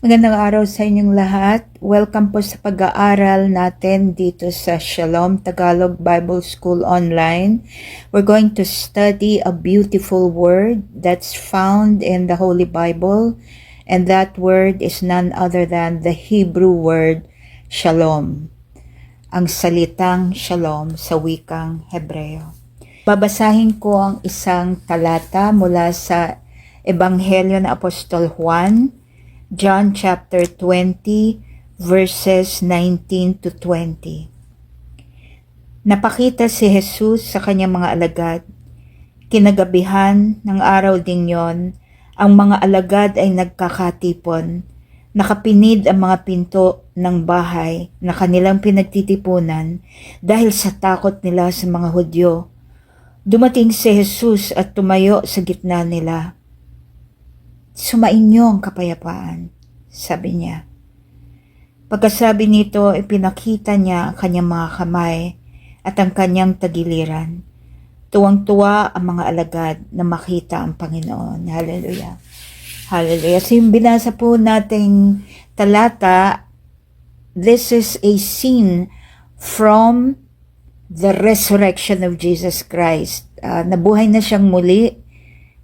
Magandang araw sa inyong lahat. Welcome po sa pag-aaral natin dito sa Shalom Tagalog Bible School Online. We're going to study a beautiful word that's found in the Holy Bible, and that word is none other than the Hebrew word Shalom, ang salitang Shalom sa wikang Hebreo. Babasahin ko ang isang talata mula sa Ebanghelyo ng Apostol Juan, John chapter 20 verses 19 to 20. Napakita si Jesus sa kanyang mga alagad. Kinagabihan ng araw ding yon, ang mga alagad ay nagkakatipon. Nakapinid ang mga pinto ng bahay na kanilang pinagtitipunan dahil sa takot nila sa mga Hudyo. Dumating si Jesus at tumayo sa gitna nila. Sumainyo ang kapayapaan, sabi niya. Pagkasabi nito, ipinakita niya ang kanyang mga kamay at ang kanyang tagiliran. Tuwang-tuwa ang mga alagad na makita ang Panginoon. Hallelujah. Hallelujah. So yung binasa po nating talata, this is a scene from the resurrection of Jesus Christ. Nabuhay na siyang muli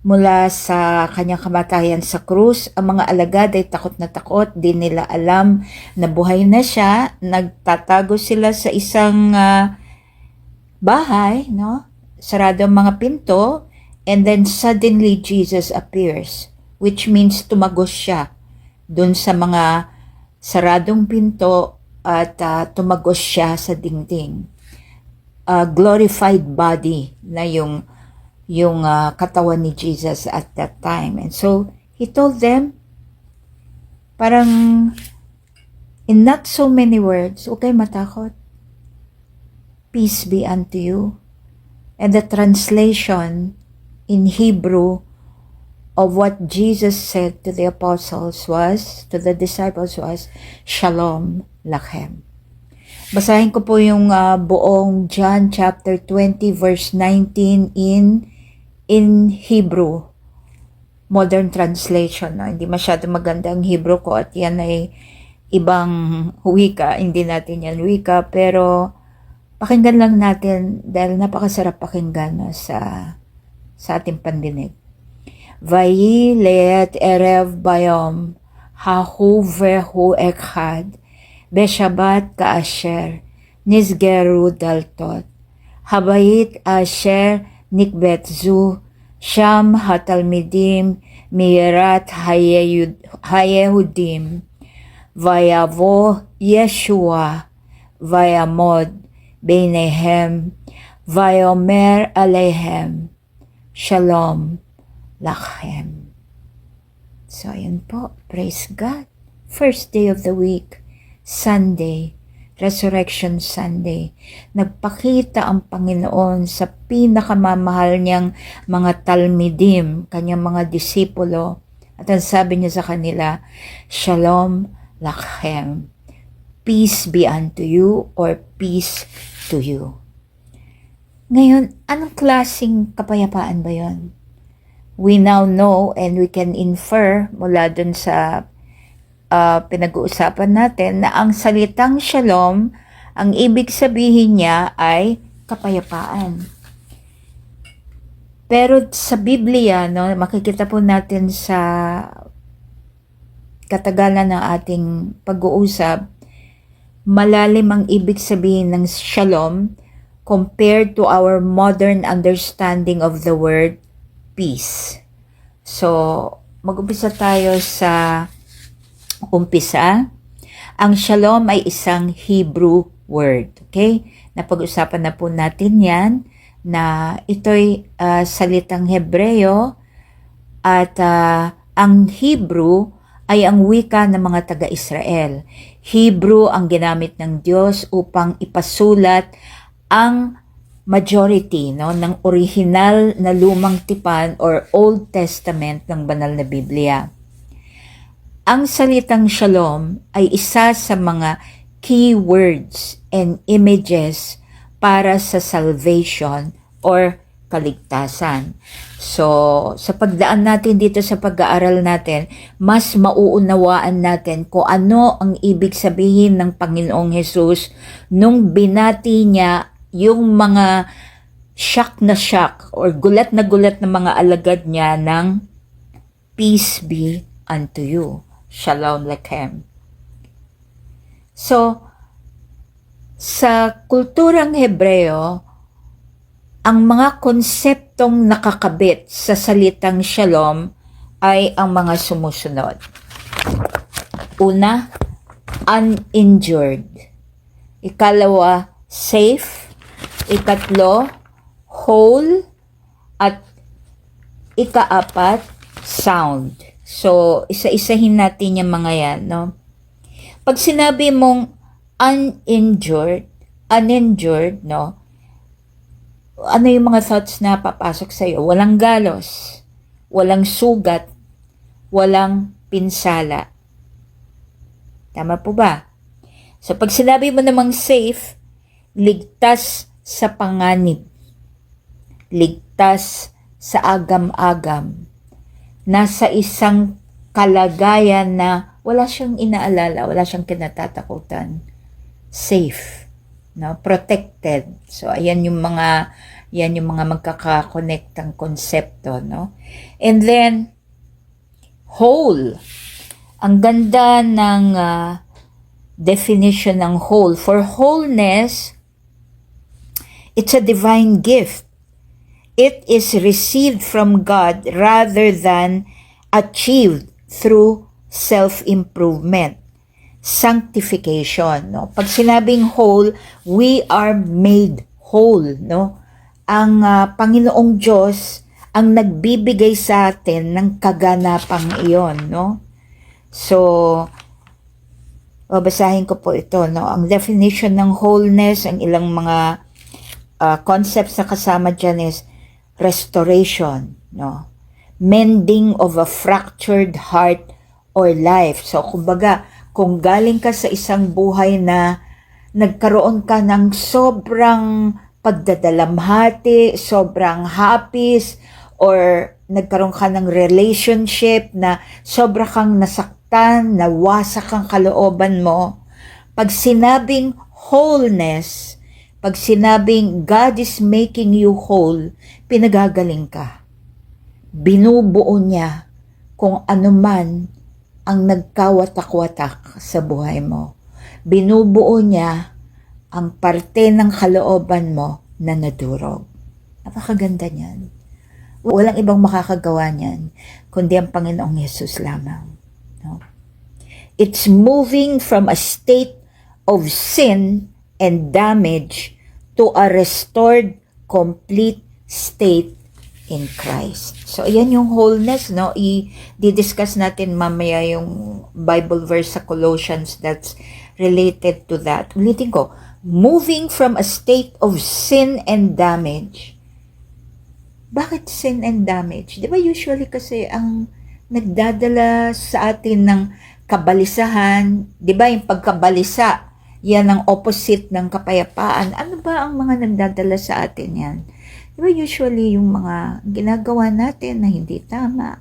mula sa kanyang kamatayan sa krus. Ang mga alagad ay takot na takot, di nila alam na buhay na siya. Nagtatago sila sa isang bahay, no? Sarado ang mga pinto, and then suddenly Jesus appears, which means tumagos siya dun sa mga saradong pinto at tumagos siya sa dingding. Glorified body na yung katawan ni Jesus at that time. And so, he told them, parang in not so many words, huwag kayo matakot. Peace be unto you. And the translation in Hebrew of what Jesus said to the disciples was, Shalom Lachem. Basahin ko po yung buong John chapter 20 verse 19 in Hebrew, modern translation. No? Hindi masyado maganda ang Hebrew ko at yan ay ibang wika. Hindi natin yan wika, pero pakinggan lang natin dahil napakasarap pakinggan, no, sa ating pandinig. Vayi leet erev bayom hahu vehu ekhad beshabat kaasher nizgeru daltot habayit asher nikbetzu sham hatalmidim mirat hayehudim vayavo Yeshua vayamod beinehem vayomer alehem Shalom Lachem. So yun po, praise God. First day of the week, Sunday, Resurrection Sunday. Nagpakita ang Panginoon sa pinakamamahal niyang mga talmidim, kanyang mga disipulo. At ang sabi niya sa kanila, Shalom Lachem. Peace be unto you, or peace to you. Ngayon, anong klaseng kapayapaan ba yon? We now know and we can infer mula dun sa pinag-uusapan natin na ang salitang shalom, ang ibig sabihin niya ay kapayapaan. Pero sa Biblia, no, makikita po natin sa katagalan ng ating pag-uusap, malalim ang ibig sabihin ng shalom compared to our modern understanding of the word peace. So, mag-umpisa tayo sa umpisa. Ang shalom ay isang Hebrew word. Okay? Napag-usapan na po natin yan na ito'y salitang Hebreo at ang Hebrew ay ang wika ng mga taga-Israel. Hebrew ang ginamit ng Diyos upang ipasulat ang majority, no, ng original na lumang tipan or Old Testament ng banal na Biblia. Ang salitang shalom ay isa sa mga key words and images para sa salvation or kaligtasan. So, sa pagdaan natin dito sa pag-aaral natin, mas mauunawaan natin kung ano ang ibig sabihin ng Panginoong Hesus nung binati niya yung mga shock or gulat na mga alagad niya ng peace be unto you. Shalom Lechem. So, sa kulturang Hebreo, ang mga konseptong nakakabit sa salitang shalom ay ang mga sumusunod. Una, uninjured. Ikalawa, safe. Ikatlo, whole. At ikaapat, sound. So, isa-isahin natin yung mga yan, no? Pag sinabi mong uninjured, no? Ano yung mga thoughts na papasok sa iyo? Walang galos, walang sugat, walang pinsala. Tama po ba? So pag sinabi mo namang safe, ligtas sa panganib, ligtas sa agam-agam, nasa isang kalagayan na wala siyang inaalala, wala siyang kinatatakutan. Safe, no? Protected. So ayan yung mga magkaka-connectang konsepto, no? And then whole. Ang ganda ng definition ng whole. For wholeness, it's a divine gift. It is received from God rather than achieved through self-improvement. Sanctification, no? Pag sinabing whole, we are made whole, no? Ang Panginoong Diyos ang nagbibigay sa atin ng kaganapang iyon, no? So, babasahin ko po ito, no? Ang definition ng wholeness, ang ilang mga concepts na kasama dyan is restoration, no? Mending of a fractured heart or life. So, kumbaga, kung galing ka sa isang buhay na nagkaroon ka ng sobrang pagdadalamhati, sobrang happy, or nagkaroon ka ng relationship na sobra kang nasaktan, nawasak ang kalooban mo, pag sinabing wholeness, pag sinabing God is making you whole, pinagagaling ka. Binubuo niya kung ano man ang nagkawatak-watak sa buhay mo. Binubuo niya ang parte ng kalooban mo na nadurog. Napakaganda niyan. Walang ibang makakagawa niyan, kundi ang Panginoong Hesus lamang. No? It's moving from a state of sin and damage to a restored, complete state in Christ. So, ayan yung wholeness, no? I-discuss natin mamaya yung Bible verse sa Colossians that's related to that. Ulitin ko, moving from a state of sin and damage. Bakit sin and damage? Di ba usually kasi ang nagdadala sa atin ng kabalisahan, di ba yung pagkabalisa, yan ang opposite ng kapayapaan. Ano ba ang mga nagdadala sa atin yan? Di ba usually yung mga ginagawa natin na hindi tama,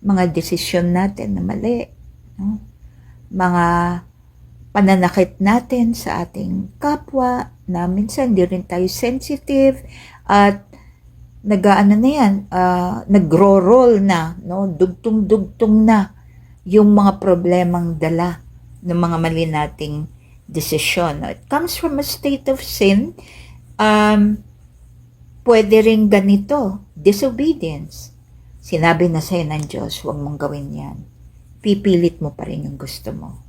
mga desisyon natin na mali, no? Mga pananakit natin sa ating kapwa na minsan hindi rin tayo sensitive at nagro-roll na, no? Dugtong-dugtong na yung mga problemang dala ng mga mali nating desisyon. It comes from a state of sin. Pwede rin ganito, disobedience. Sinabi na sa'yo ng Diyos, huwag mong gawin yan. Pipilit mo pa rin yung gusto mo.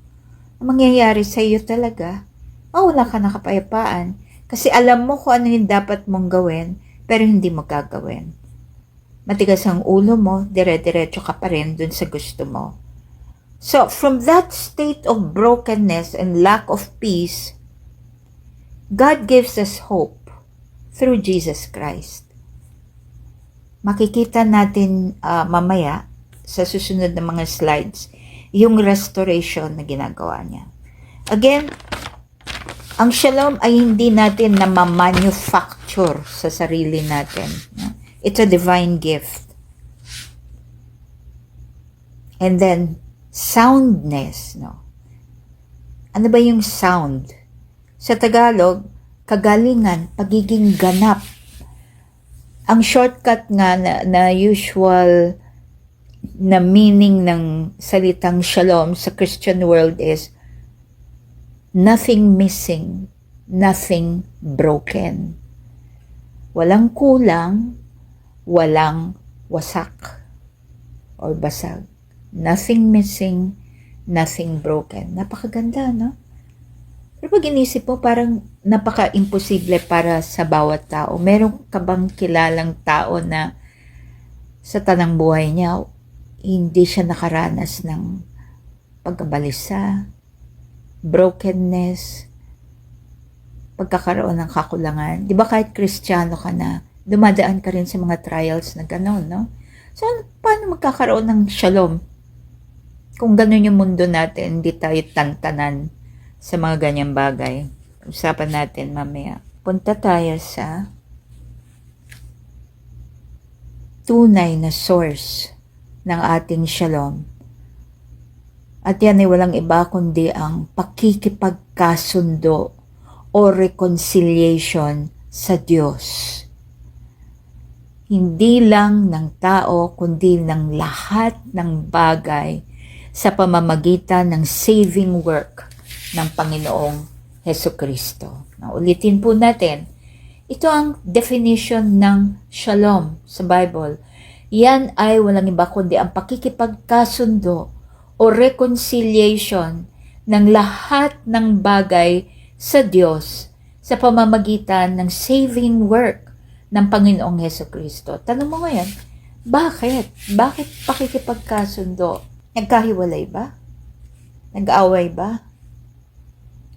Ang mangyayari sa iyo talaga, wala ka na kapayapaan. Kasi alam mo kung ano yung dapat mong gawin, pero hindi mo gagawin. Matigas ang ulo mo, dire-diretso ka pa rin dun sa gusto mo. So, from that state of brokenness and lack of peace, God gives us hope through Jesus Christ. Makikita natin mamaya sa susunod na mga slides yung restoration na ginagawa niya. Again, ang shalom ay hindi natin na ma-manufacture picture sa sarili natin. No? It's a divine gift. And then, soundness. No? Ano ba yung sound? Sa Tagalog, kagalingan, pagiging ganap. Ang shortcut nga na usual na meaning ng salitang shalom sa Christian world is nothing missing, nothing broken. Walang kulang, walang wasak or basag. Nothing missing, nothing broken. Napakaganda, no? Pero pag inisip mo, parang napaka-imposible para sa bawat tao. Meron ka bang kilalang tao na sa tanang buhay niya, hindi siya nakaranas ng pagkabalisa, brokenness, pagkakaroon ng kakulangan? Di ba kahit Kristiyano ka na, dumadaan ka rin sa mga trials na gano'n, no? So, paano magkakaroon ng shalom? Kung gano'n yung mundo natin, hindi tayo tantanan sa mga ganyang bagay. Usapan natin mamaya. Punta tayo sa tunay na source ng ating shalom. At yan ay walang iba kundi ang pakikipagkasundo o reconciliation sa Diyos. Hindi lang ng tao kundi ng lahat ng bagay sa pamamagitan ng saving work ng Panginoong Hesukristo. Ulitin po natin, ito ang definition ng shalom sa Bible. Yan ay walang iba kundi ang pakikipagkasundo o reconciliation ng lahat ng bagay sa Diyos sa pamamagitan ng saving work ng Panginoong Hesukristo. Tanong mo ngayon, bakit? Bakit pakikipagkasundo? Nagkahiwalay ba? Nag-away ba?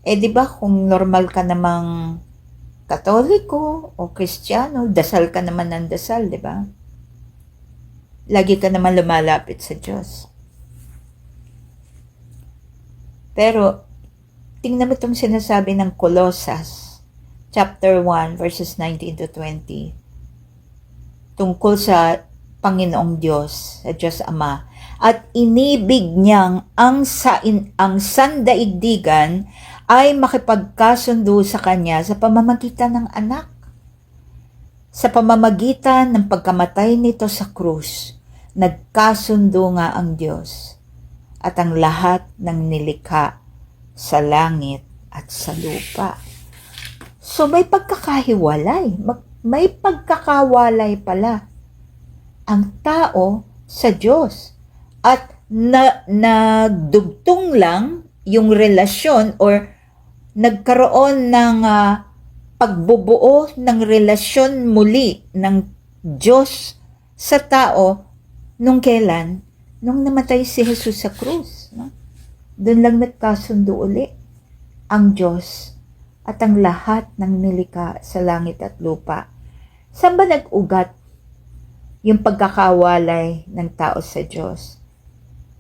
Di ba kung normal ka namang Katoliko o Kristiyano, dasal ka naman ng dasal, di ba? Lagi ka naman lumalapit sa Diyos. Pero, tingnan mo itong sinasabi ng Colossus, chapter 1, verses 19 to 20, tungkol sa Panginoong Diyos, sa Diyos Ama, at inibig niyang ang sandaigdigan ay makipagkasundo sa Kanya sa pamamagitan ng anak. Sa pamamagitan ng pagkamatay nito sa krus, nagkasundo nga ang Diyos at ang lahat ng nilikha sa langit at sa lupa. So may pagkakahiwalay, may pagkakawalay pala ang tao sa Diyos. At nagdugtong lang yung relasyon or nagkaroon ng pagbubuo ng relasyon muli ng Diyos sa tao nung kailan? Nung namatay si Jesus sa krus. No? Doon lang nagkasundo uli ang Diyos at ang lahat ng nilikha sa langit at lupa. Saan ba nag-ugat yung pagkakawalay ng tao sa Diyos?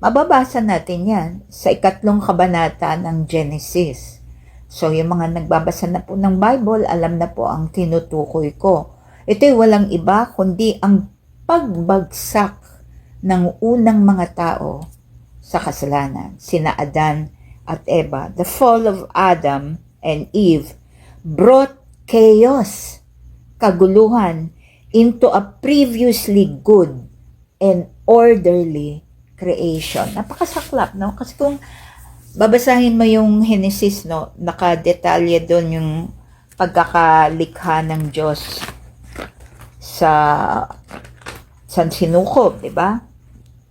Mababasa natin yan sa 3 kabanata ng Genesis. So, yung mga nagbabasa na po ng Bible, alam na po ang tinutukoy ko. Ito'y walang iba kundi ang pagbagsak ng unang mga tao sa kasalanan, sina Adan at Eva. The fall of Adam and Eve brought chaos, kaguluhan, into a previously good and orderly creation. Napakasaklap, no? Kasi kung babasahin mo yung Genesis, no, nakadetalye doon yung pagkakalikha ng Diyos sa sinukob, di ba?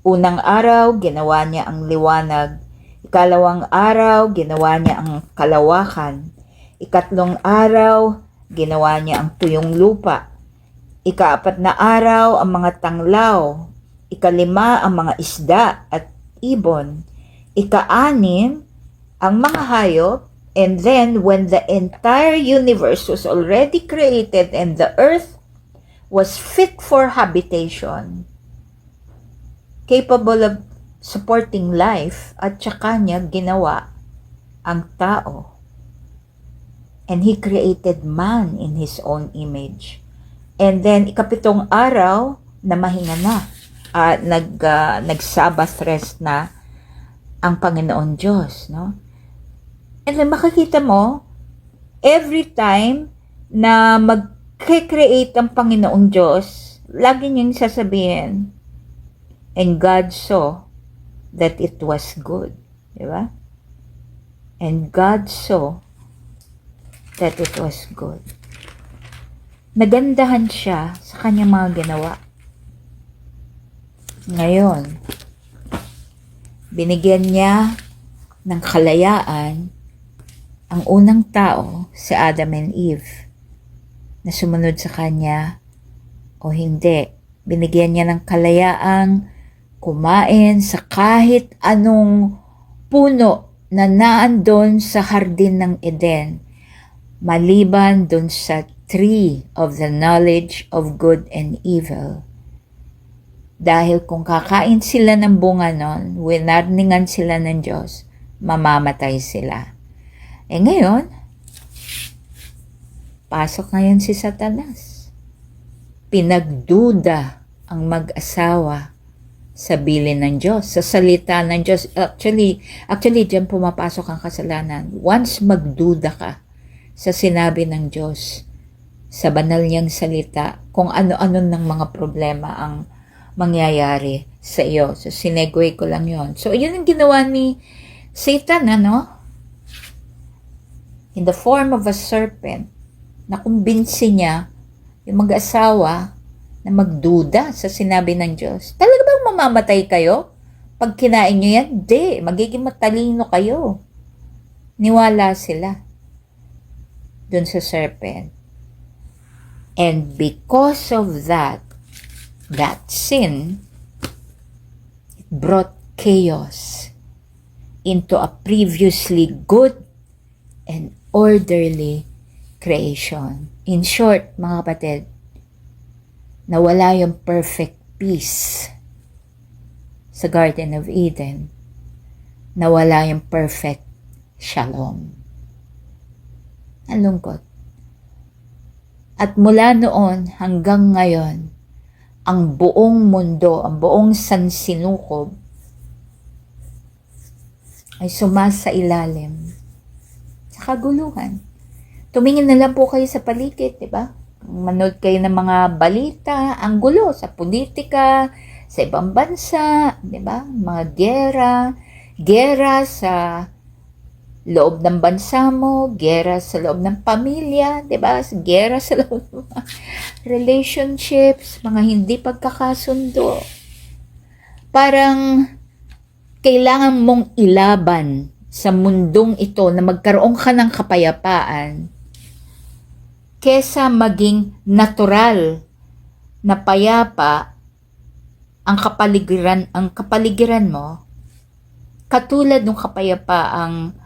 Unang araw, ginawa niya ang liwanag. Ikalawang araw, ginawa niya ang kalawakan. Ikatlong araw, ginawa niya ang tuyong lupa. Ikaapat na araw, ang mga tanglaw. Ikalima, ang mga isda at ibon. Ika-anim, ang mga hayop. And then, when the entire universe was already created and the earth was fit for habitation, capable of supporting life, at saka niya ginawa ang tao. And He created man in His own image. And then, ikapitong araw, na mahinga na. Nag-Sabbath rest na ang Panginoon Diyos, no? And then, makikita mo, every time na mag-create ang Panginoong Diyos, lagi niyang sasabihin, and God saw that it was good. Di ba? And God saw that it was good. Nagandahan siya sa kanyang mga ginawa. Ngayon, binigyan niya ng kalayaan ang unang tao, si Adam and Eve, na sumunod sa kanya o hindi. Binigyan niya ng kalayaang kumain sa kahit anong puno na naandun sa hardin ng Eden, maliban dun sa tree of the knowledge of good and evil. Dahil kung kakain sila ng bunga nun, winarningan sila ng Diyos, mamamatay sila. Ngayon, pasok ngayon si Satanas. Pinagduda ang mag-asawa sa bilin ng Diyos, sa salita ng Diyos. Actually, diyan pumapasok ang kasalanan. Once magduda ka sa sinabi ng Diyos, sa banal niyang salita, kung ano-ano ng mga problema ang mangyayari sa iyo. So, sinegue ko lang yon. So, yun ang ginawa ni Satan, in the form of a serpent, nakumbinsi niya yung mag-asawa na magduda sa sinabi ng Diyos. Talaga bang mamamatay kayo? Pag kinain nyo yan, di. Magiging matalino kayo. Niwala sila dun sa serpent. And because of that sin, it brought chaos into a previously good and orderly creation. In short, mga kapatid, nawala yung perfect peace sa Garden of Eden. Nawala yung perfect shalom. Ang lungkot. At mula noon hanggang ngayon, ang buong mundo, ang buong sansinukob ay sumasa ilalim sa kaguluhan. Tumingin na lang po kayo sa paligid, di ba? Manood kayo ng mga balita, ang gulo sa politika, sa ibang bansa, di ba? Mga gera sa loob ng bansa mo, gera sa loob ng pamilya, di ba? Gera sa loob ng mga relationships, mga hindi pagkakasundo. Parang kailangan mong ilaban sa mundong ito na magkaroon ka ng kapayapaan kesa maging natural na payapa ang kapaligiran mo, katulad ng kapayapaang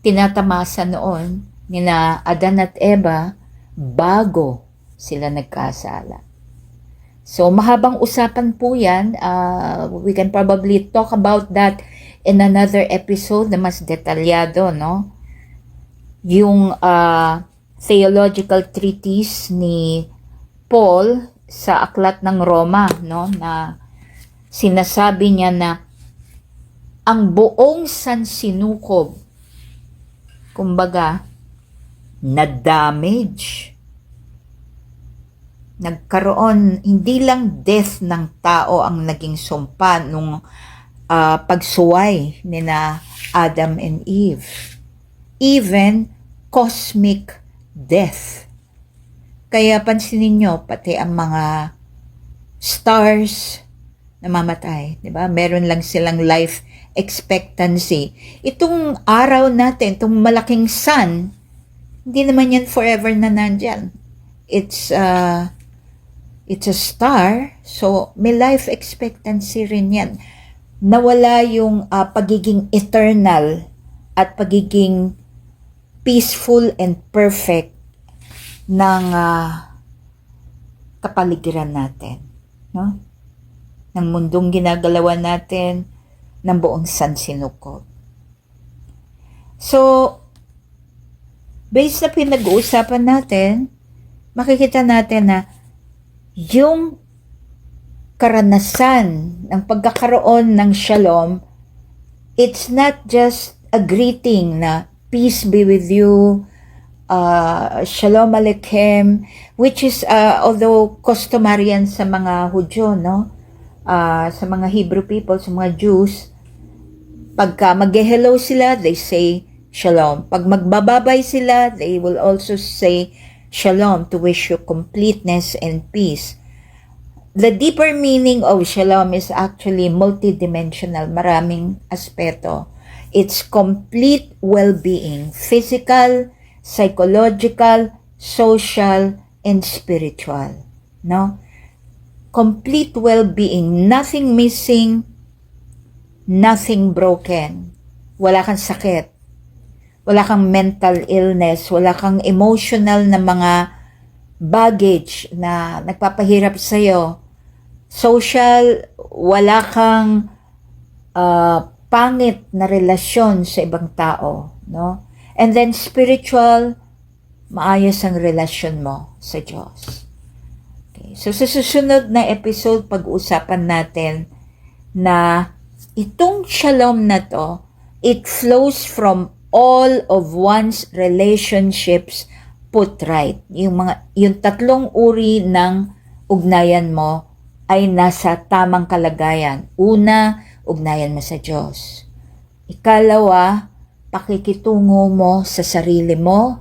tinatamasa noon nina Adan at Eva bago sila nagkasala. So, mahabang usapan po yan. We can probably talk about that in another episode na mas detalyado, no? Yung theological treatise ni Paul sa Aklat ng Roma, no? Na sinasabi niya na ang buong sansinukob, kumbaga, na-damage. Nagkaroon, hindi lang death ng tao ang naging sumpa nung pagsuway ni na Adam and Eve. Even cosmic death. Kaya pansinin nyo, pati ang mga stars namamatay, di ba? Meron lang silang life expectancy. Itong araw natin, itong malaking sun, hindi naman yan forever na nandyan. It's a star, so may life expectancy rin yan. Nawala yung pagiging eternal at pagiging peaceful and perfect ng kapaligiran natin, no? Ng mundong ginagalawan natin, ng buong sansinukob. So, based sa pinag-uusapan natin, makikita natin na yung karanasan ng pagkakaroon ng shalom, it's not just a greeting na peace be with you, shalom aleichem, which is although customary yan sa mga Hudyo, no? Sa mga Hebrew people, sa mga Jews, pagka mag-hello sila, they say shalom. Pag magbababay sila, they will also say shalom to wish you completeness and peace. The deeper meaning of shalom is actually multidimensional, maraming aspeto. It's complete well-being, physical, psychological, social, and spiritual. No? Complete well-being, nothing missing, nothing broken. Wala kang sakit. Wala kang mental illness. Wala kang emotional na mga baggage na nagpapahirap sa'yo. Social, wala kang pangit na relasyon sa ibang tao, no? And then spiritual, maayos ang relasyon mo sa Diyos. Okay. So sa susunod na episode, pag-usapan natin na itong shalom na to, it flows from all of one's relationships put right. Yung tatlong uri ng ugnayan mo ay nasa tamang kalagayan. Una, ugnayan mo sa Diyos. Ikalawa, pakikitungo mo sa sarili mo.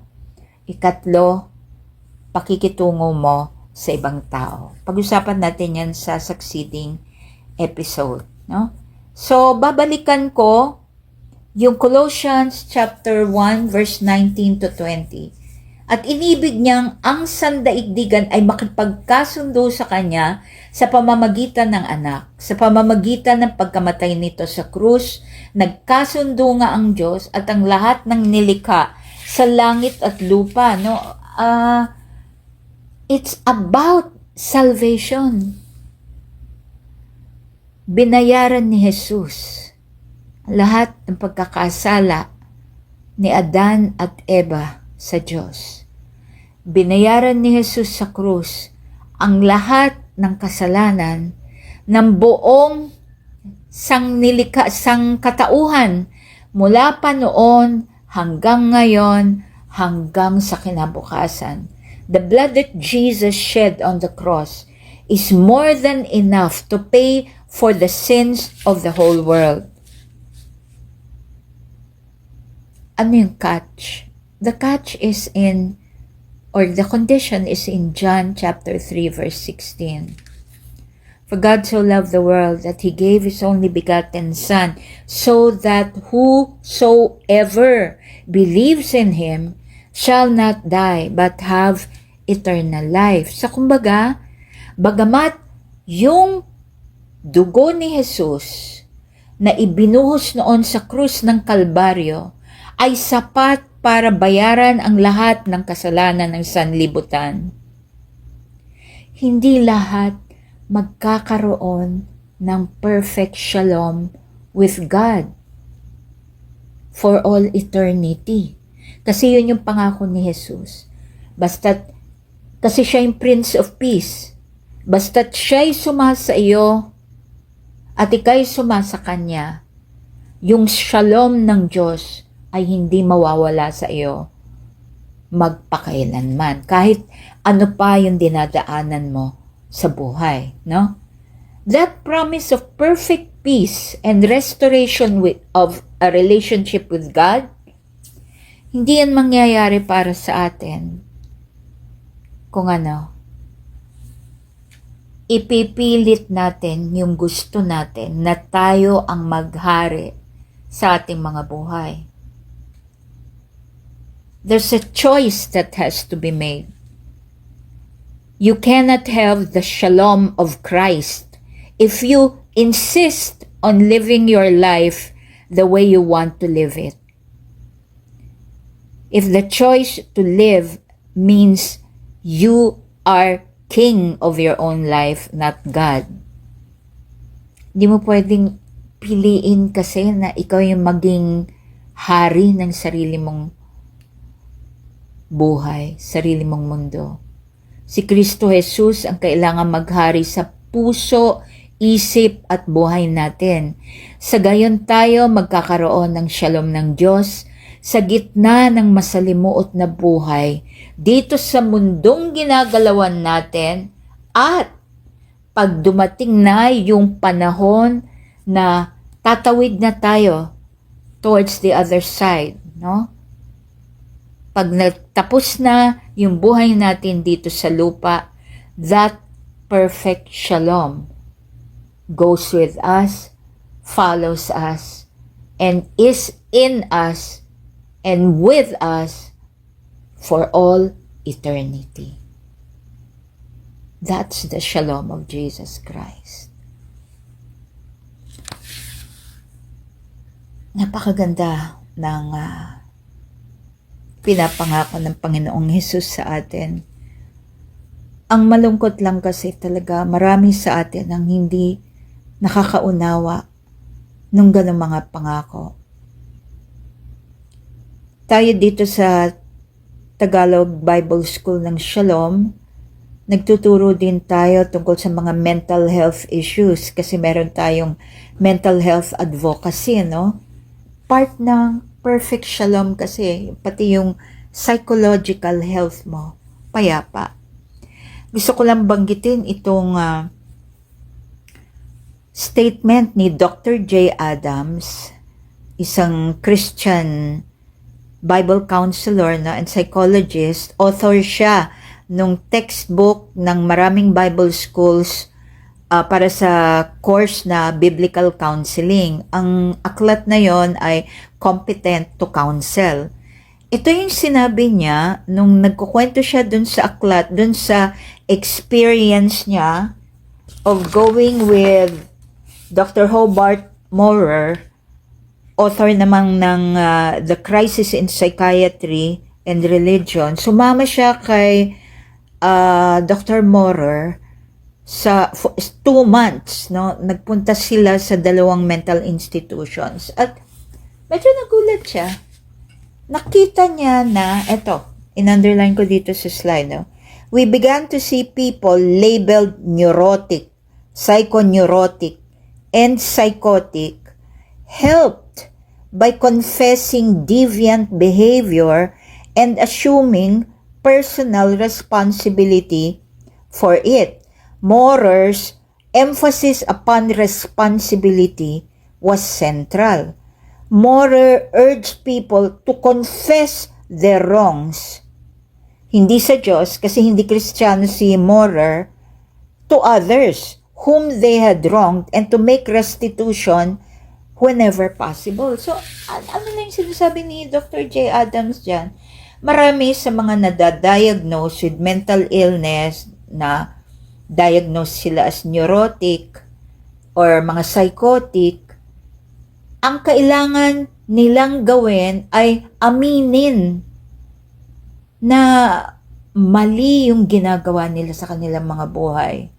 Ikatlo, pakikitungo mo sa ibang tao. Pag-usapan natin yan sa succeeding episode. No? So, babalikan ko yung Colossians chapter 1 verse 19 to 20. At inibig niyang ang sandaigdigan ay makipagkasundo sa kanya sa pamamagitan ng anak. Sa pamamagitan ng pagkamatay nito sa krus, nagkasundo nga ang Diyos at ang lahat ng nilikha sa langit at lupa. No? It's about salvation. Binayaran ni Jesus lahat ng pagkakasala ni Adan at Eva sa Diyos. Binayaran ni Jesus sa krus ang lahat ng kasalanan ng buong sangkatauhan mula pa noon hanggang ngayon hanggang sa kinabukasan. The blood that Jesus shed on the cross is more than enough to pay for the sins of the whole world. Ano yung catch? The catch is in, or the condition is in John chapter 3 verse 16. For God so loved the world that He gave His only begotten Son, so that whosoever believes in Him shall not die but have eternal life. So kumbaga, bagamat yung dugo ni Jesus na ibinuhos noon sa krus ng Kalbaryo ay sapat para bayaran ang lahat ng kasalanan ng sanlibutan, hindi lahat magkakaroon ng perfect shalom with God for all eternity. Kasi yun yung pangako ni Jesus. Kasi siya yung Prince of Peace. Basta't siya'y sumasa iyo at ika'y sumasa Kanya, yung shalom ng Diyos ay hindi mawawala sa iyo magpakailanman. Kahit ano pa yung dinadaanan mo sa buhay, no? That promise of perfect peace and restoration of a relationship with God, hindi yan mangyayari para sa atin kung ipipilit natin yung gusto natin na tayo ang maghari sa ating mga buhay. There's a choice that has to be made. You cannot have the shalom of Christ if you insist on living your life the way you want to live it. If the choice to live means you are king of your own life, not God, hindi mo pwedeng piliin kasi na ikaw yung maging hari ng sarili mong buhay, sarili mong mundo. Si Kristo Jesus ang kailangan maghari sa puso, isip at buhay natin. Sa gayon tayo magkakaroon ng shalom ng Diyos sa gitna ng masalimuot na buhay dito sa mundong ginagalawan natin, at pag dumating na yung panahon na tatawid na tayo towards the other side, no? Pag nagtapos na yung buhay natin dito sa lupa, that perfect shalom goes with us, follows us, and is in us and with us for all eternity. That's the shalom of Jesus Christ. Napakaganda ng pinapangako ng Panginoong Hesus sa atin. Ang malungkot lang kasi talaga marami sa atin ang hindi nakakaunawa ng ganong mga pangako. Tayo dito sa Tagalog Bible School ng Shalom, nagtuturo din tayo tungkol sa mga mental health issues kasi meron tayong mental health advocacy, no? Part ng perfect shalom kasi, pati yung psychological health mo, payapa. Gusto ko lang banggitin itong statement ni Dr. J. Adams, isang Christian Bible counselor and psychologist. Author siya nung textbook ng maraming Bible schools para sa course na Biblical Counseling. Ang aklat na yon ay Competent to Counsel. Ito yung sinabi niya nung nagkukwento siya dun sa aklat, dun sa experience niya of going with Dr. Hobart Maurer, author naman ng The Crisis in Psychiatry and Religion. Sumama siya kay Dr. Maurer sa 2 months, no? Nagpunta sila sa 2 mental institutions at medyo nagulat siya. Nakita niya na, eto, in-underline ko dito sa slide, no? We began to see people labeled neurotic, psychoneurotic, and psychotic helped by confessing deviant behavior and assuming personal responsibility for it. Maurer's emphasis upon responsibility was central. Maurer urged people to confess their wrongs, hindi sa Diyos kasi hindi Kristiyano si Maurer, to others whom they had wronged and to make restitution whenever possible. So, ano lang yung sinasabi ni Dr. J. Adams dyan? Marami sa mga nadadiagnose with mental illness na diagnose sila as neurotic or mga psychotic, ang kailangan nilang gawin ay aminin na mali yung ginagawa nila sa kanilang mga buhay.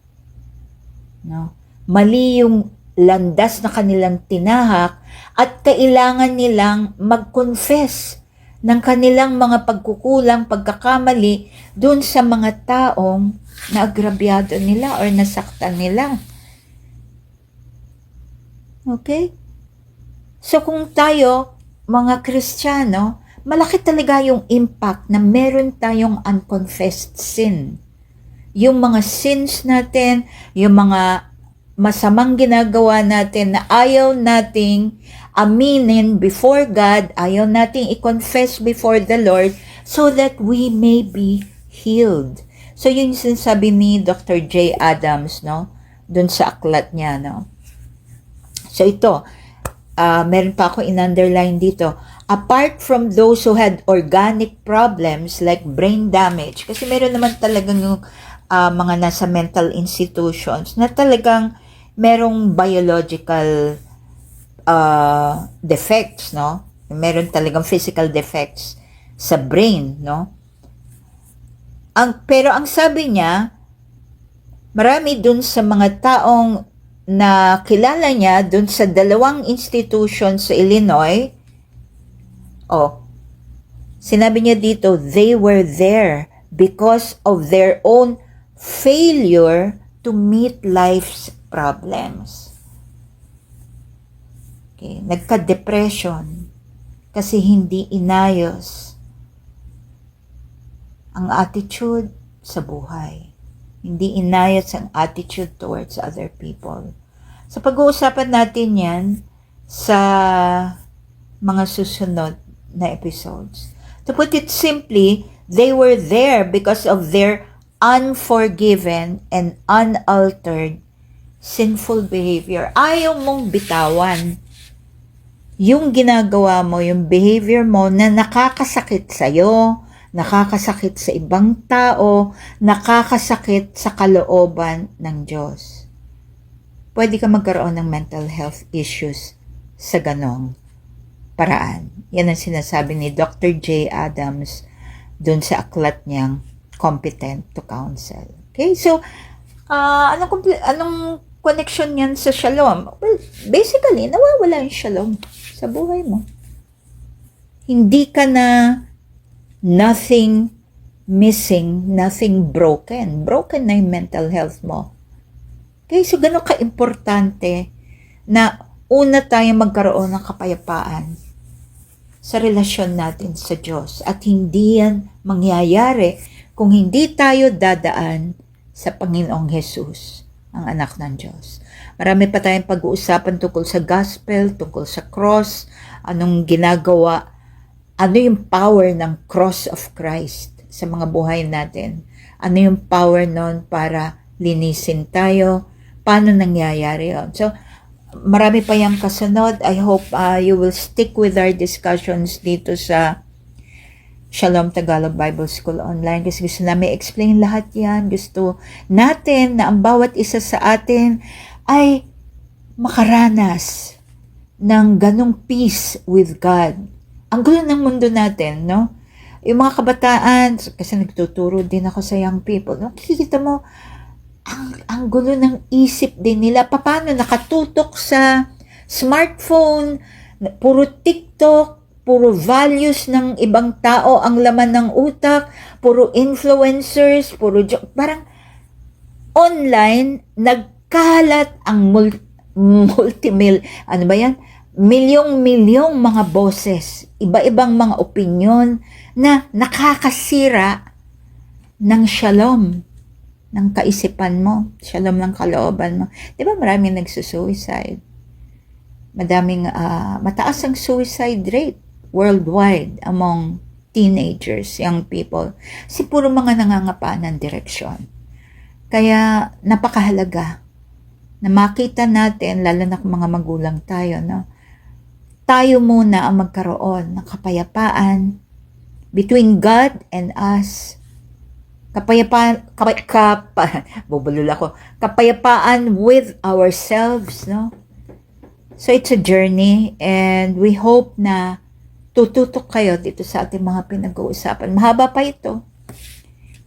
No? Mali yung landas na kanilang tinahak at kailangan nilang mag-confess ng kanilang mga pagkukulang, pagkakamali dun sa mga taong naagrabyado nila or nasaktan nila. Okay? So kung tayo, mga Kristiyano, malaki talaga yung impact na meron tayong unconfessed sin. Yung mga sins natin, yung mga masamang ginagawa natin na ayaw nating aminin before God, ayaw nating i-confess before the Lord so that we may be healed. So yun yung sinasabi ni Dr. J. Adams, no? Dun sa aklat niya, no? So ito, meron pa ako in-underline dito. Apart from those who had organic problems like brain damage, kasi meron naman talagang yung mga nasa mental institutions na talagang merong biological defects, no? Meron talagang physical defects sa brain, no? Pero ang sabi niya, marami dun sa mga taong na kilala niya dun sa 2 institution sa Illinois, Sinabi niya dito, they were there because of their own failure to meet life's problems. Okay, nagka-depression kasi hindi inayos ang attitude sa buhay. Hindi inayos ang attitude towards other people. So pag-uusapan natin yan sa mga susunod na episodes. To put it simply, they were there because of their unforgiven and unaltered sinful behavior. Ayaw mong bitawan yung ginagawa mo, yung behavior mo na nakakasakit sa'yo, nakakasakit sa ibang tao, nakakasakit sa kalooban ng Diyos. Pwede ka magkaroon ng mental health issues sa ganong paraan. Yan ang sinasabi ni Dr. J. Adams dun sa aklat niyang Competent to Counsel. Okay, so anong connection yan sa shalom? Well, basically, nawawala yung shalom sa buhay mo. Hindi ka na nothing missing, nothing broken. Broken na yung mental health mo. Okay, so gano'n ka-importante na una tayong magkaroon ng kapayapaan sa relasyon natin sa Diyos. At hindi yan mangyayari kung hindi tayo dadaan sa Panginoong Jesus, ang anak ng Diyos. Marami pa tayong pag-uusapan tungkol sa gospel, tungkol sa cross, anong ginagawa, ano yung power ng cross of Christ sa mga buhay natin. Ano yung power nun para linisin tayo, paano nangyayari yun. So, marami pa yung kasunod. I hope you will stick with our discussions dito sa Shalom Tagalog Bible School Online kasi gusto namin explain lahat yan. Gusto natin na ang bawat isa sa atin ay makaranas ng ganong peace with God. Ang gulo ng mundo natin, no? Yung mga kabataan, kasi nagtuturo din ako sa young people, no? Kikita mo, ang gulo ng isip din nila. Paano nakatutok sa smartphone, puro TikTok, puro values ng ibang tao ang laman ng utak, puro influencers, parang online, nagkalat ang milyong-milyong mga boses, iba-ibang mga opinyon na nakakasira ng shalom ng kaisipan mo, shalom ng kalooban mo. Di ba maraming nagsusuicide? Mataas ang suicide rate worldwide among teenagers, young people. Kasi puro mga nangangapa ng direksyon. Kaya napakahalaga na makita natin, lalo na kung mga magulang tayo, no? Tayo muna ang magkaroon ng kapayapaan between God and us. Kapayapaan with ourselves, no? So it's a journey and we hope na tututok kayo dito sa ating mga pinag-uusapan. Mahaba pa ito.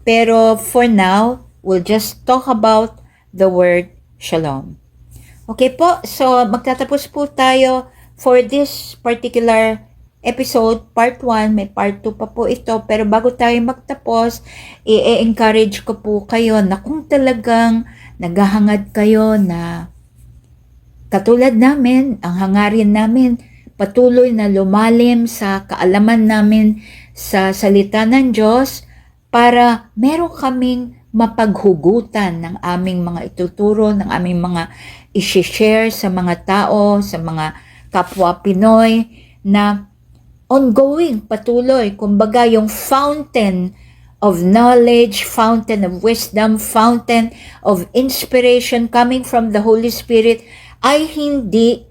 Pero for now, we'll just talk about the word shalom. Okay po, so magtatapos po tayo for this particular episode, part 1, may part 2 pa po ito. Pero bago tayo magtapos, i-encourage ko po kayo na kung talagang naghahangad kayo na katulad namin, ang hangarin namin, patuloy na lumalim sa kaalaman namin sa salita ng Diyos para meron kaming mapaghugutan ng aming mga ituturo, ng aming mga isi-share sa mga tao, sa mga kapwa Pinoy na ongoing, patuloy. Kumbaga yung fountain of knowledge, fountain of wisdom, fountain of inspiration coming from the Holy Spirit ay hindi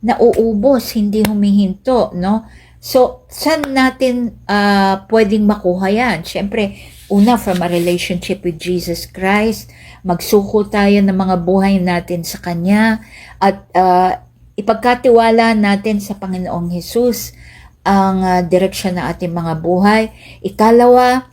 nauubos, hindi humihinto, no? So, saan natin pwedeng makuha yan? Siyempre, una, from a relationship with Jesus Christ, magsuko tayo ng mga buhay natin sa Kanya, at ipagkatiwala natin sa Panginoong Jesus ang direksyon ng ating mga buhay. Ikalawa,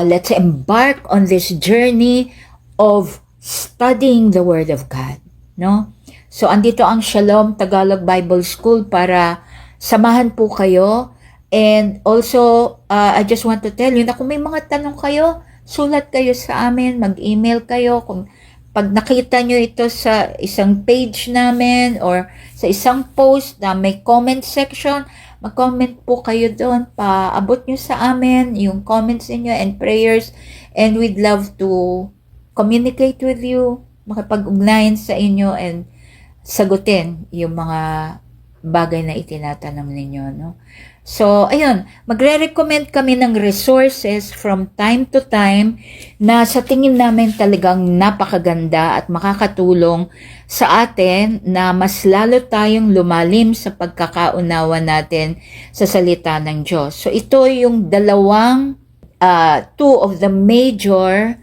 let's embark on this journey of studying the Word of God, no? So, andito ang Shalom Tagalog Bible School para samahan po kayo And also, I just want to tell you na kung may mga tanong kayo, sulat kayo sa amin, mag-email kayo. Kung pag nakita nyo ito sa isang page namin or sa isang post na may comment section, mag-comment po kayo doon. Paabot nyo sa amin yung comments niyo and prayers. And we'd love to communicate with you, makipag-ugnayan sa inyo and sagutin yung mga bagay na itinatanong ninyo, no? So, ayun, magre-recommend kami ng resources from time to time na sa tingin namin talagang napakaganda at makakatulong sa atin na mas lalo tayong lumalim sa pagkakaunawa natin sa salita ng Diyos. So, ito yung two of the major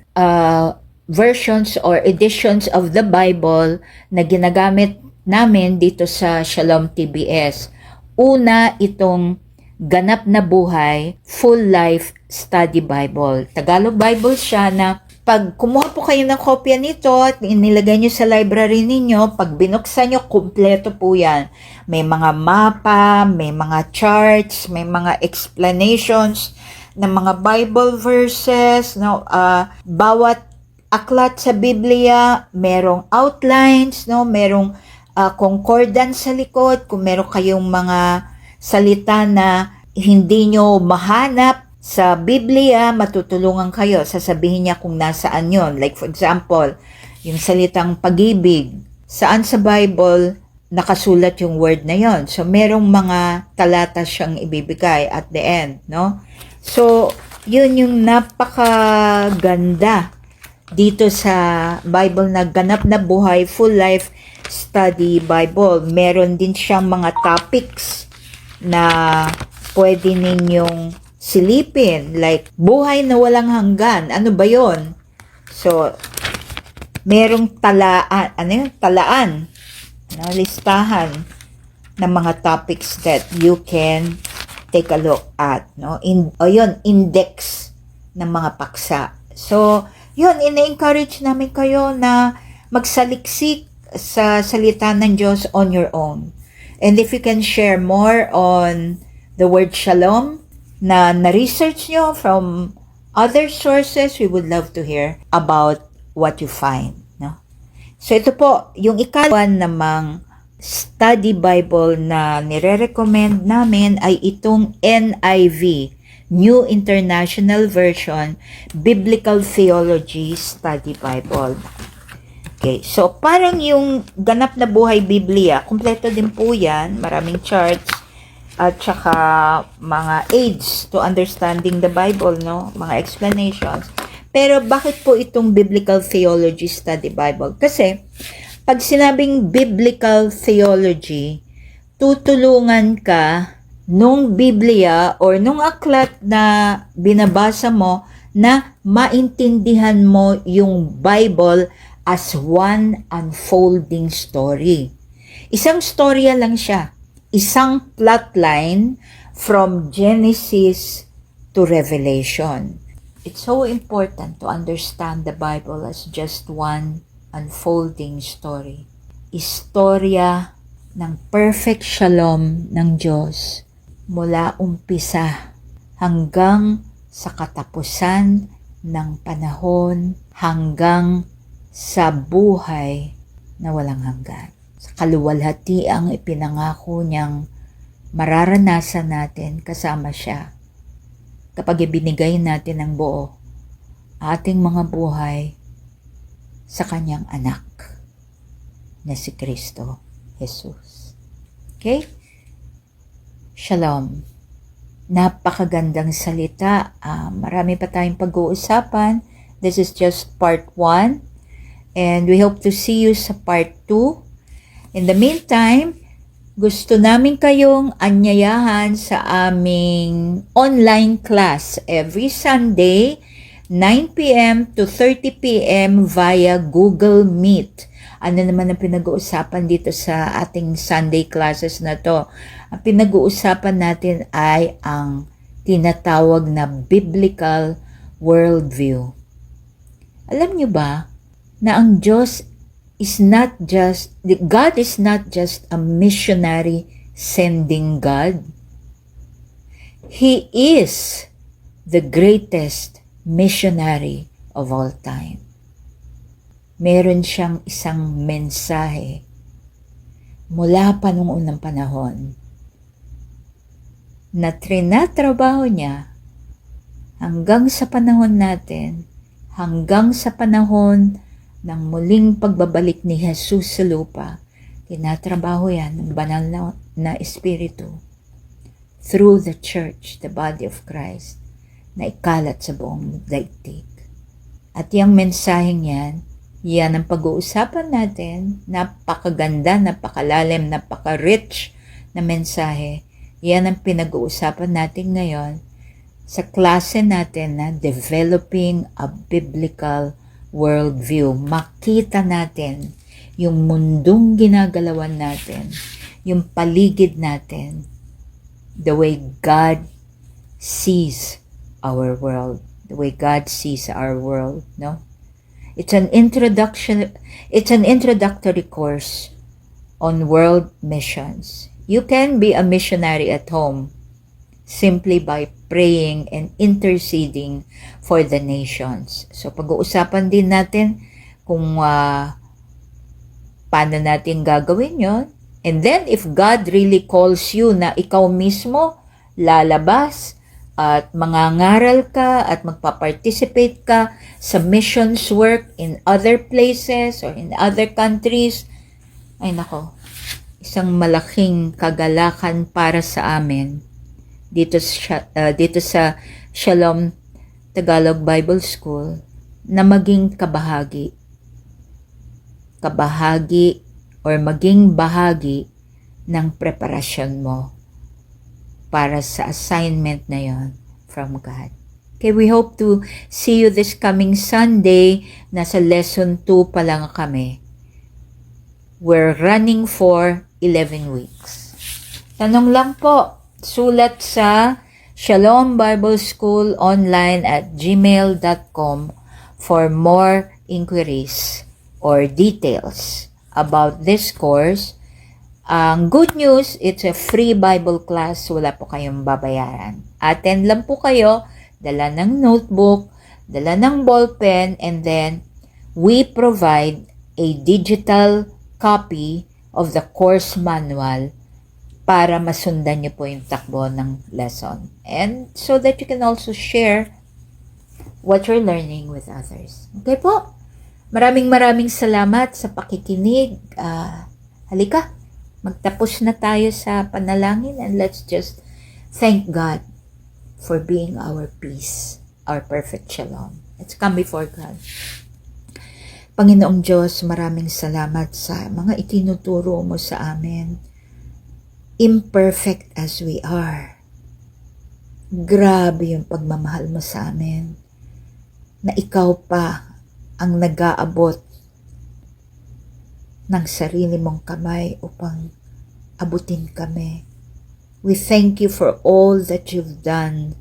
versions or editions of the Bible na ginagamit namin dito sa Shalom TBS. Una, itong Ganap na Buhay Full Life Study Bible. Tagalog Bible siya na pag kumuha po kayo ng kopya nito at inilagay nyo sa library ninyo, pag binuksan nyo, kumpleto po yan. May mga mapa, may mga charts, may mga explanations ng mga Bible verses, no? Bawat aklat sa Biblia, merong outlines, no? Merong concordance sa likod. Kung meron kayong mga salita na hindi nyo mahanap sa Biblia, matutulungan kayo. Sasabihin niya kung nasaan yon. Like for example, yung salitang pag-ibig. Saan sa Bible nakasulat yung word na yon? So, merong mga talata siyang ibibigay at the end, no? So, yun yung napakaganda dito sa Bible na Ganap na Buhay Full Life Study Bible. Meron din siyang mga topics na pwede ninyong silipin, like buhay na walang hanggan. Ano ba yon? So, merong talaan, listahan ng mga topics that you can take a look at, no? Index ng mga paksa. So, yun, ina-encourage namin kayo na magsaliksik sa salita ng Diyos on your own. And if you can share more on the word shalom na na-research nyo from other sources, we would love to hear about what you find. No? So ito po, yung ikalawan namang study Bible na nire-recommend namin ay itong NIV, New International Version, Biblical Theology Study Bible. Okay, so parang yung Ganap na Buhay Biblia, kumpleto din po yan, maraming charts at saka mga aids to understanding the Bible, no? Mga explanations. Pero bakit po itong Biblical Theology Study Bible? Kasi pag sinabing Biblical Theology, tutulungan ka nung Biblia or nung aklat na binabasa mo na maintindihan mo yung Bible as one unfolding story. Isang storya lang siya. Isang plotline from Genesis to Revelation. It's so important to understand the Bible as just one unfolding story. Istorya ng perfect shalom ng Diyos mula umpisa hanggang sa katapusan ng panahon, hanggang sa buhay na walang hanggan. Sa kaluwalhatiang ipinangako niyang mararanasan natin kasama siya kapag ibinigay natin ang buo ating mga buhay sa kanyang anak na si Kristo Jesus. Okay? Shalom. Napakagandang salita. Marami pa tayong pag-uusapan. This is just part 1. And we hope to see you sa part 2. In the meantime, gusto namin kayong anyayahan sa aming online class every Sunday, 9 p.m. to 30 p.m. via Google Meet. Ano naman ang pinag-uusapan dito sa ating Sunday classes na to? Ang pinag-uusapan natin ay ang tinatawag na biblical worldview. Alam nyo ba na ang Diyos God is not just a missionary sending God. He is the greatest missionary of all time. Meron siyang isang mensahe mula pa nung unang panahon na trinatrabaho niya hanggang sa panahon natin, hanggang sa panahon ng muling pagbabalik ni Jesus sa lupa. Tinatrabaho yan ng banal na Espiritu through the church, the body of Christ, na ikalat sa buong daigdig. At yung mensaheng yan ang pag-uusapan natin. Napakaganda, napakalalim, napaka-rich na mensahe. Yan ang pinag-uusapan natin ngayon sa klase natin na Developing a Biblical Worldview. Makita natin yung mundong ginagalawan natin, yung paligid natin, the way God sees our world, the way God sees our world, no? It's an introductory course on world missions. You can be a missionary at home simply by praying and interceding for the nations. So pag-uusapan din natin kung paano natin gagawin yon. And then if God really calls you na ikaw mismo lalabas at mangangaral ka at magpa-participate ka sa missions work in other places or in other countries, ay nako, isang malaking kagalakan para sa amin dito sa Shalom Tagalog Bible School na maging kabahagi or maging bahagi ng preparasyon mo para sa assignment na yon from God. Okay, we hope to see you this coming Sunday. Nasa lesson 2 pa lang kami. We're running for 11 weeks. Tanong lang po, sulat sa Shalom Bible School online at gmail.com for more inquiries or details about this course. Ang good news, it's a free Bible class. Wala po kayong babayaran. Attend lang po kayo, dala ng notebook, dala ng ballpen, and then we provide a digital copy of the course manual para masundan niyo po yung takbo ng lesson. And so that you can also share what you're learning with others. Okay po? Maraming salamat sa pakikinig. Halika, magtapos na tayo sa panalangin and let's just thank God for being our peace, our perfect shalom. Let's come before God. Panginoong Diyos, maraming salamat sa mga itinuturo mo sa amin. Imperfect as we are. Grabe yung pagmamahal mo sa amin. Na ikaw pa ang nag-aabot ng sarili mong kamay upang abutin kami. We thank you for all that you've done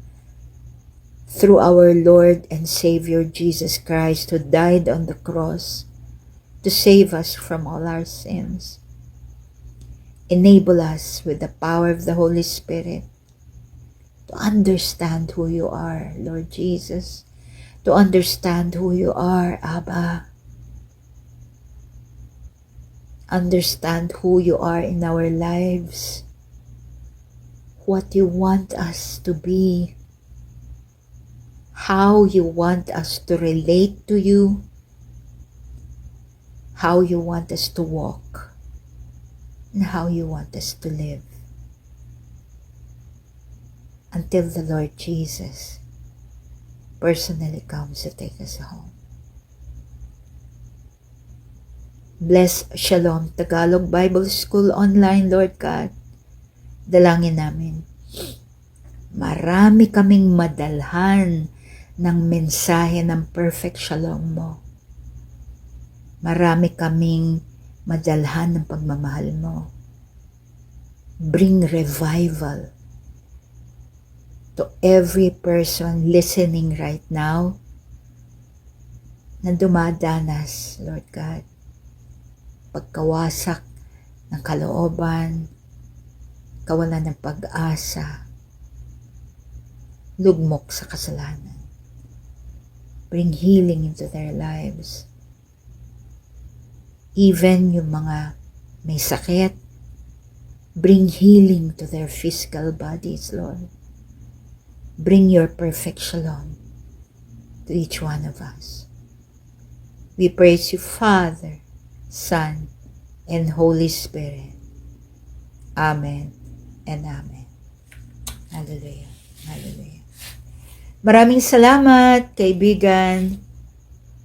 through our Lord and Savior Jesus Christ, who died on the cross to save us from all our sins. Enable us with the power of the Holy Spirit to understand who you are, Lord Jesus, to understand who you are, Abba. Understand who you are in our lives, what you want us to be, how you want us to relate to you, how you want us to walk, and how you want us to live. Until the Lord Jesus personally comes to take us home. Bless Shalom Tagalog Bible School online, Lord God. Dalangin namin. Marami kaming madalhan ng mensahe ng perfect shalom mo. Marami kaming madalhan ng pagmamahal mo. Bring revival to every person listening right now na dumadanas, Lord God. Pagkawasak ng kalooban, kawalan ng pag-asa, lugmok sa kasalanan. Bring healing into their lives. Even yung mga may sakit, bring healing to their physical bodies, Lord. Bring your perfect shalom to each one of us. We praise you, Father, Son, and Holy Spirit. Amen and amen. Hallelujah. Hallelujah. Maraming salamat, kaibigan.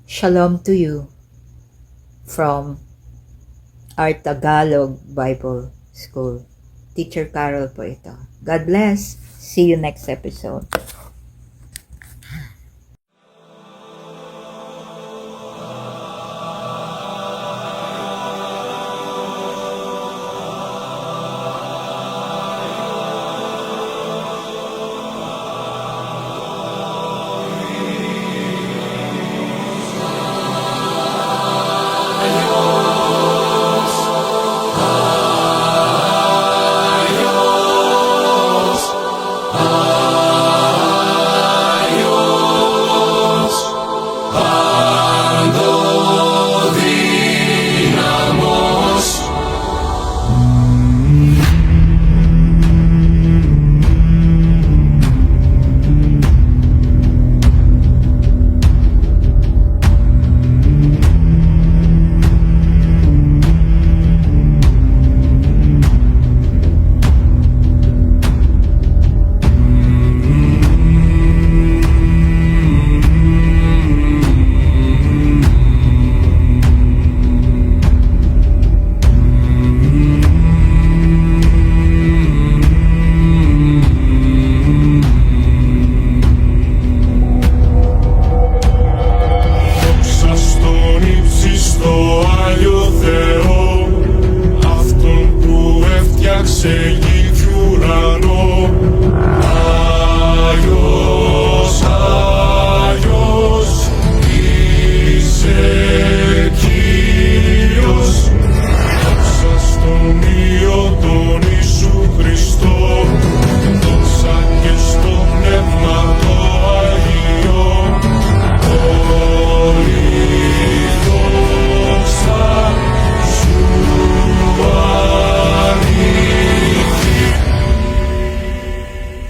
Shalom to you from our Tagalog Bible School. Teacher Carol po ito. God bless. See you next episode.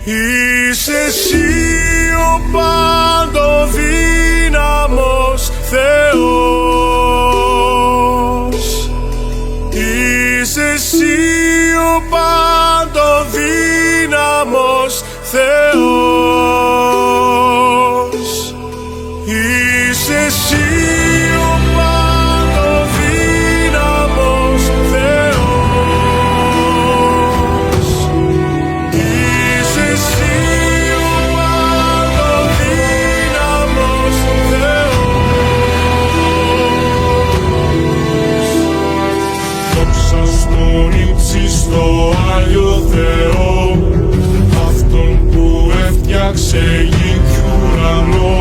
Είσαι εσύ ο παντοδύναμος Θεός. Είσαι εσύ ο παντοδύναμος Θεός. Είσαι εσύ ο παντοδύναμος Θεός. Είσαι εσύ ο παντοδύναμος Θεός. Δόξα στον ύψιστο Άγιο Θεό, αυτόν που έφτιαξε γη κι ουρανό.